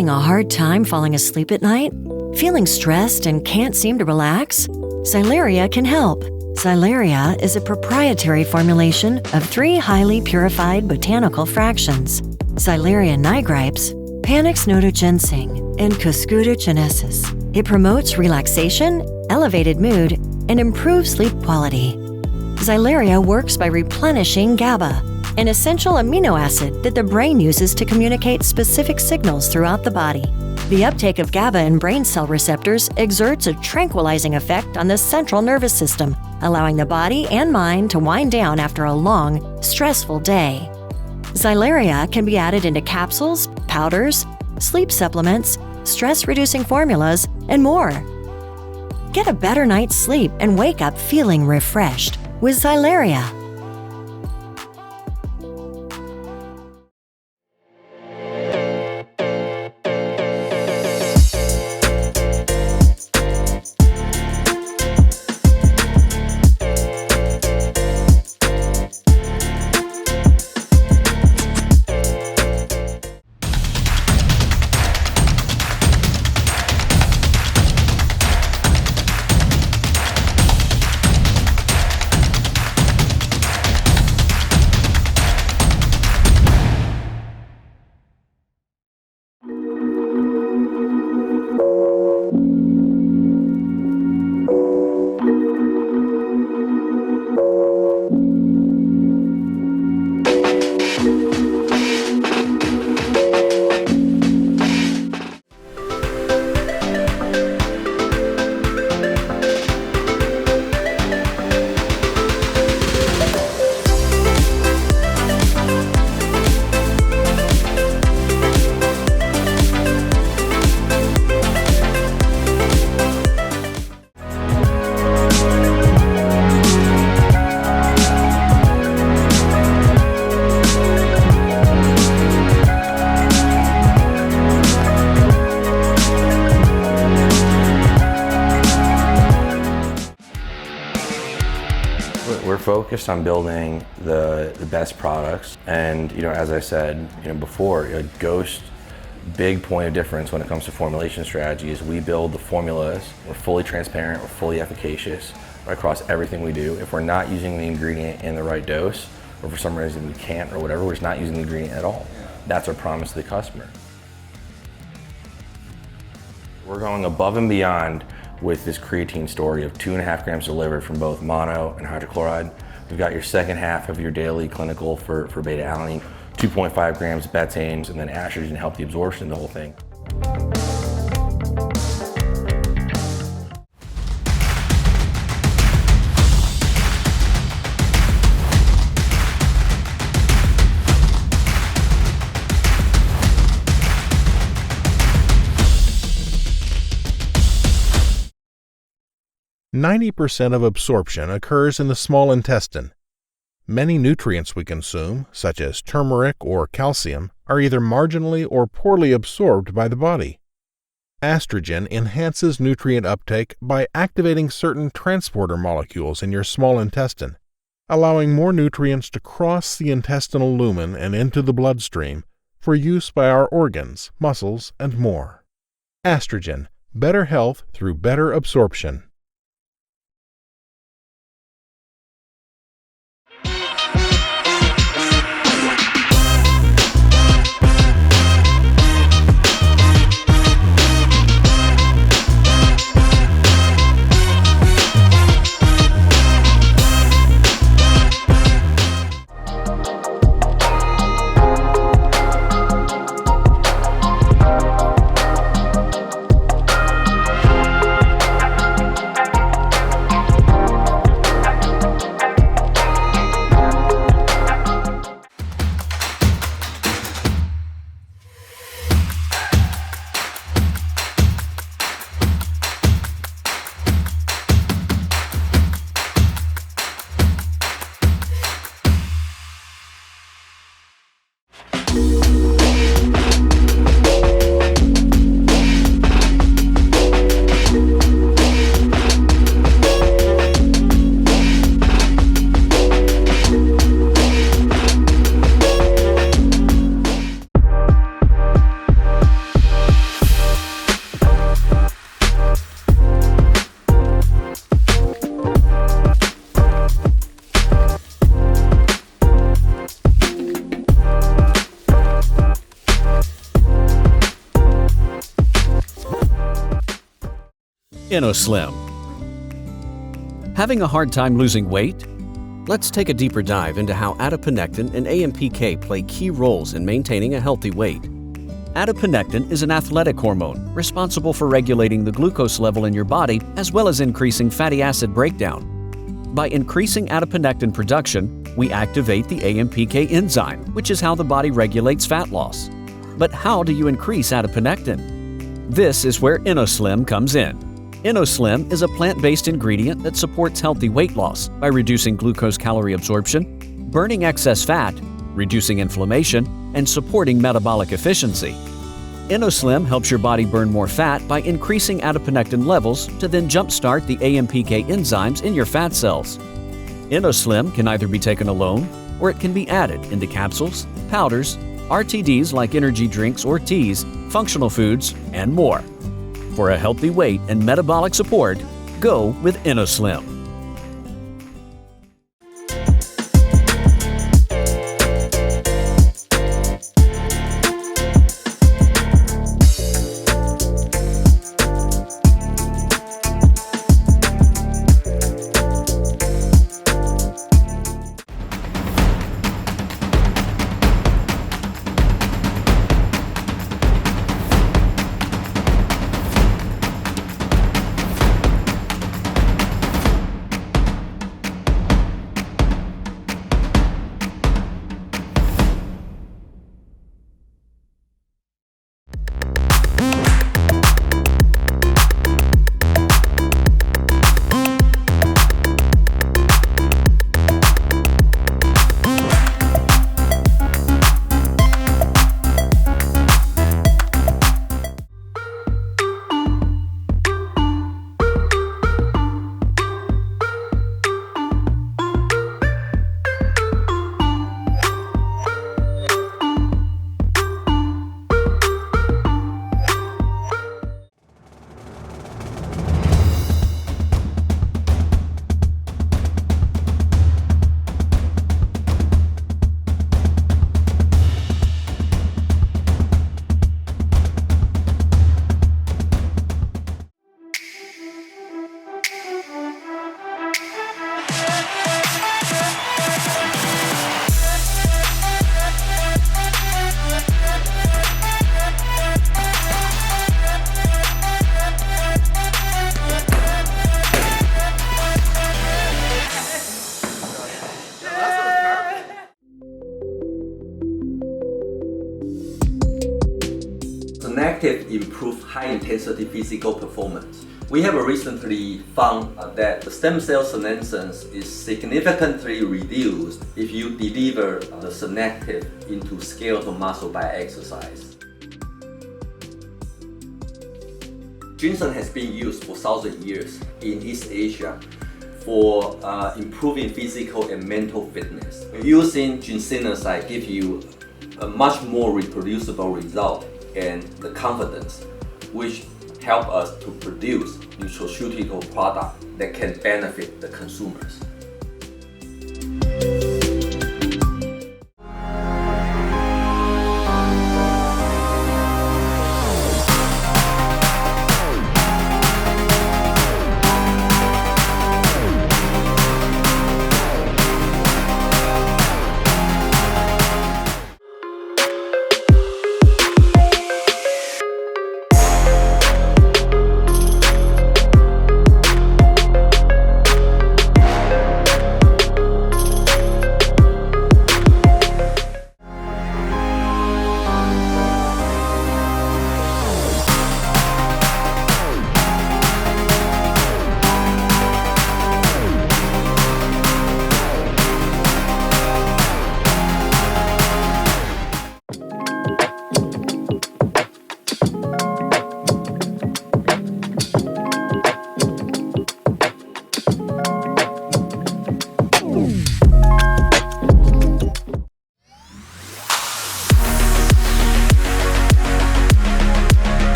Having a hard time falling asleep at night? Feeling stressed and can't seem to relax? Sileria can help. Sileria is a proprietary formulation of 3 highly purified botanical fractions: Sileria nigripes, Panax notoginseng, and Cuscuta chinensis. It promotes relaxation, elevated mood, and improves sleep quality. Sileria works by replenishing GABA, an essential amino acid that the brain uses to communicate specific signals throughout the body. The uptake of GABA in brain cell receptors exerts a tranquilizing effect on the central nervous system, allowing the body and mind to wind down after a long, stressful day. Sileria can be added into capsules, powders, sleep supplements, stress-reducing formulas, and more. Get a better night's sleep and wake up feeling refreshed with Sileria. We're focused on building the best products, and as I said before, Ghost big point of difference when it comes to formulation strategy is we build the formulas. We're fully transparent, we're fully efficacious across everything we do. If we're not using the ingredient in the right dose, or for some reason we can't or whatever, we're just not using the ingredient at all. That's our promise to the customer. We're going above and beyond with this creatine story of 2.5 grams delivered from both mono and hydrochloride. We've got your second half of your daily clinical for beta-alanine, 2.5 grams betaines, and then estrogen to help the absorption of the whole thing. %90 of absorption occurs in the small intestine. Many nutrients we consume, such as turmeric or calcium, are either marginally or poorly absorbed by the body. Estrogen enhances nutrient uptake by activating certain transporter molecules in your small intestine, allowing more nutrients to cross the intestinal lumen and into the bloodstream for use by our organs, muscles, and more. Estrogen, better health through better absorption. InnoSlim. Having a hard time losing weight? Let's take a deeper dive into how adiponectin and AMPK play key roles in maintaining a healthy weight. Adiponectin is an athletic hormone responsible for regulating the glucose level in your body as well as increasing fatty acid breakdown. By increasing adiponectin production, we activate the AMPK enzyme, which is how the body regulates fat loss. But how do you increase adiponectin? This is where InnoSlim comes in. InnoSlim is a plant-based ingredient that supports healthy weight loss by reducing glucose calorie absorption, burning excess fat, reducing inflammation, and supporting metabolic efficiency. InnoSlim helps your body burn more fat by increasing adiponectin levels to then jumpstart the AMPK enzymes in your fat cells. InnoSlim can either be taken alone or it can be added into capsules, powders, RTDs like energy drinks or teas, functional foods, and more. For a healthy weight and metabolic support, go with InnoSlim. Active improve high-intensity physical performance. We have recently found that the stem cell senescence is significantly reduced if you deliver the Senactive into skeletal muscle by exercise. Ginseng has been used for thousands of years in East Asia for improving physical and mental fitness. Using ginsenoside gives you a much more reproducible result and the confidence, which help us to produce nutraceutical product that can benefit the consumers.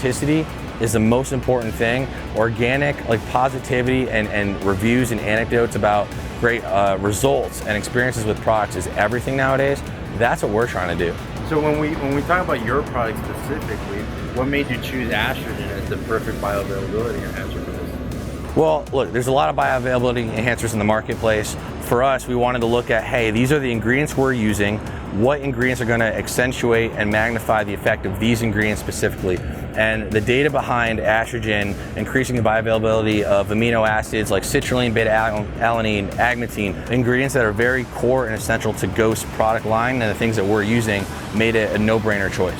authenticity is the most important thing. Organic, like positivity and reviews and anecdotes about great results and experiences with products is everything nowadays. That's what we're trying to do. So when we talk about your product specifically, what made you choose estrogen as the perfect bioavailability enhancer for this? Well, look, there's a lot of bioavailability enhancers in the marketplace. For us, we wanted to look at, hey, these are the ingredients we're using. What ingredients are going to accentuate and magnify the effect of these ingredients specifically? And the data behind estrogen increasing the bioavailability of amino acids like citrulline, beta-alanine, agmatine, ingredients that are very core and essential to Ghost product line, and the things that we're using made it a no-brainer choice.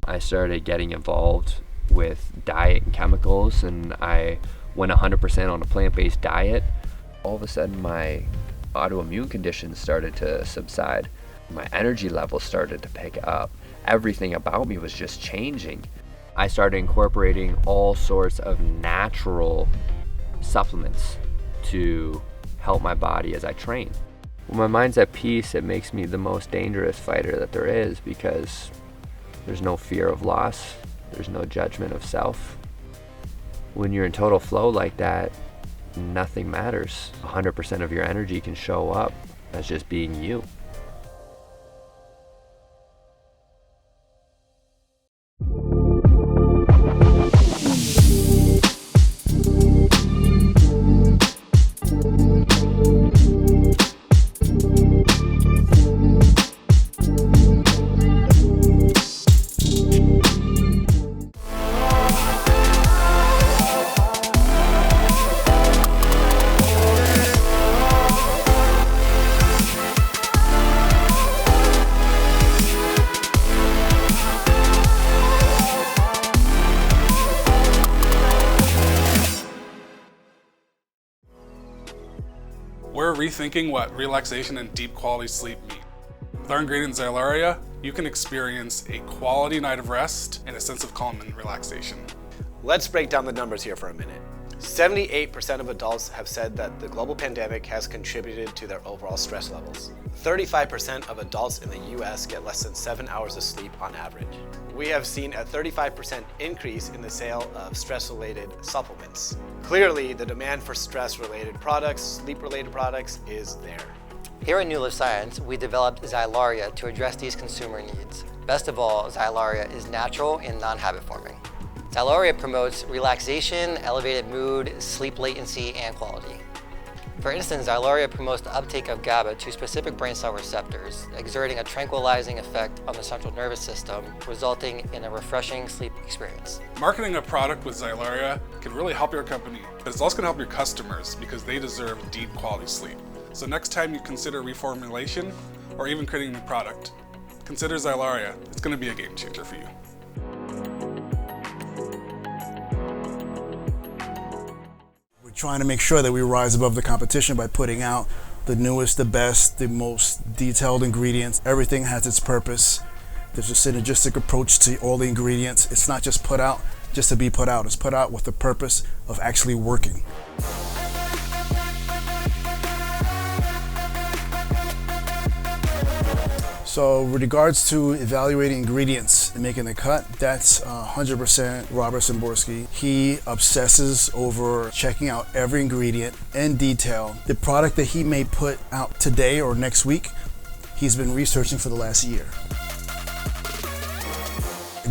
I started getting involved with diet and chemicals, and I went 100% on a plant-based diet. All of a sudden my autoimmune conditions started to subside. My energy levels started to pick up. Everything about me was just changing. I started incorporating all sorts of natural supplements to help my body as I train. When my mind's at peace, it makes me the most dangerous fighter that there is, because there's no fear of loss. There's no judgment of self. When you're in total flow like that, nothing matters. 100% of your energy can show up as just being you. We're rethinking what relaxation and deep quality sleep mean. With our ingredient Xylaria, you can experience a quality night of rest and a sense of calm and relaxation. Let's break down the numbers here for a minute. 78% of adults have said that the global pandemic has contributed to their overall stress levels. 35% of adults in the US get less than 7 hours of sleep on average. We have seen a 35% increase in the sale of stress-related supplements. Clearly, the demand for stress-related products, sleep-related products is there. Here at Nuliv Science, we developed Xylaria to address these consumer needs. Best of all, Xylaria is natural and non-habit forming. Xylaria promotes relaxation, elevated mood, sleep latency, and quality. For instance, Xylaria promotes the uptake of GABA to specific brain cell receptors, exerting a tranquilizing effect on the central nervous system, resulting in a refreshing sleep experience. Marketing a product with Xylaria can really help your company, but it's also going to help your customers because they deserve deep quality sleep. So next time you consider reformulation or even creating a new product, consider Xylaria. It's going to be a game changer for you. Trying to make sure that we rise above the competition by putting out the newest, the best, the most detailed ingredients. Everything has its purpose. There's a synergistic approach to all the ingredients. It's not just put out just to be put out. It's put out with the purpose of actually working. So with regards to evaluating ingredients and making the cut, that's 100% Robert Szymborski. He obsesses over checking out every ingredient in detail. The product that he may put out today or next week, he's been researching for the last year.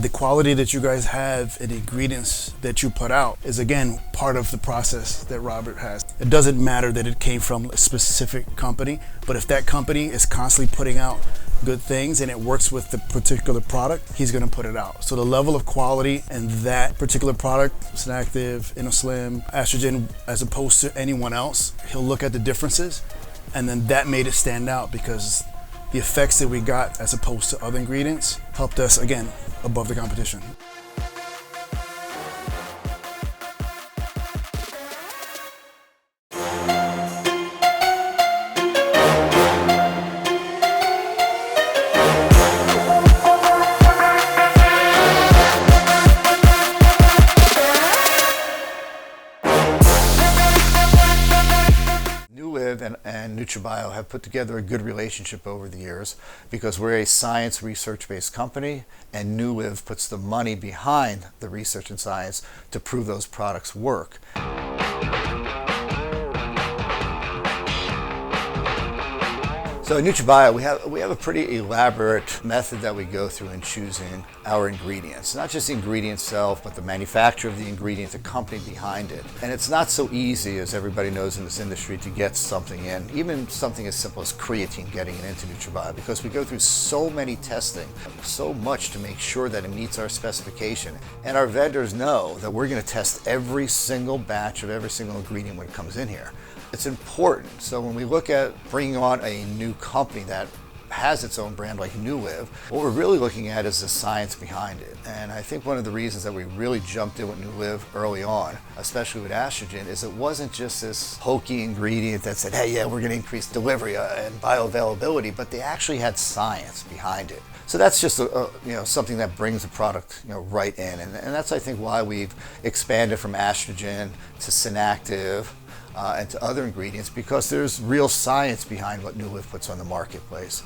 The quality that you guys have and the ingredients that you put out is, again, part of the process that Robert has. It doesn't matter that it came from a specific company, but if that company is constantly putting out good things and it works with the particular product, he's going to put it out. So the level of quality in that particular product, Synactive, InnoSlim, Astrogen, as opposed to anyone else, he'll look at the differences, and then that made it stand out because the effects that we got as opposed to other ingredients helped us, again, above the competition. Nuliv and NutriBio have put together a good relationship over the years because we're a science research-based company, and Nuliv puts the money behind the research and science to prove those products work. So at NutriBio, we have a pretty elaborate method that we go through in choosing our ingredients. Not just the ingredient itself, but the manufacturer of the ingredient, the company behind it. And it's not so easy, as everybody knows in this industry, to get something in, even something as simple as creatine, getting it into NutriBio, because we go through so many testing, so much to make sure that it meets our specification. And our vendors know that we're going to test every single batch of every single ingredient when it comes in here. It's important. So when we look at bringing on a new company that has its own brand like Nuliv, what we're really looking at is the science behind it. And I think one of the reasons that we really jumped in with Nuliv early on, especially with Astrogen, is it wasn't just this hokey ingredient that said, hey, yeah, we're going to increase delivery and bioavailability, but they actually had science behind it. So that's just something that brings the product right in. And that's, I think, why we've expanded from Astrogen to Synactive, and to other ingredients, because there's real science behind what Nuliv puts on the marketplace.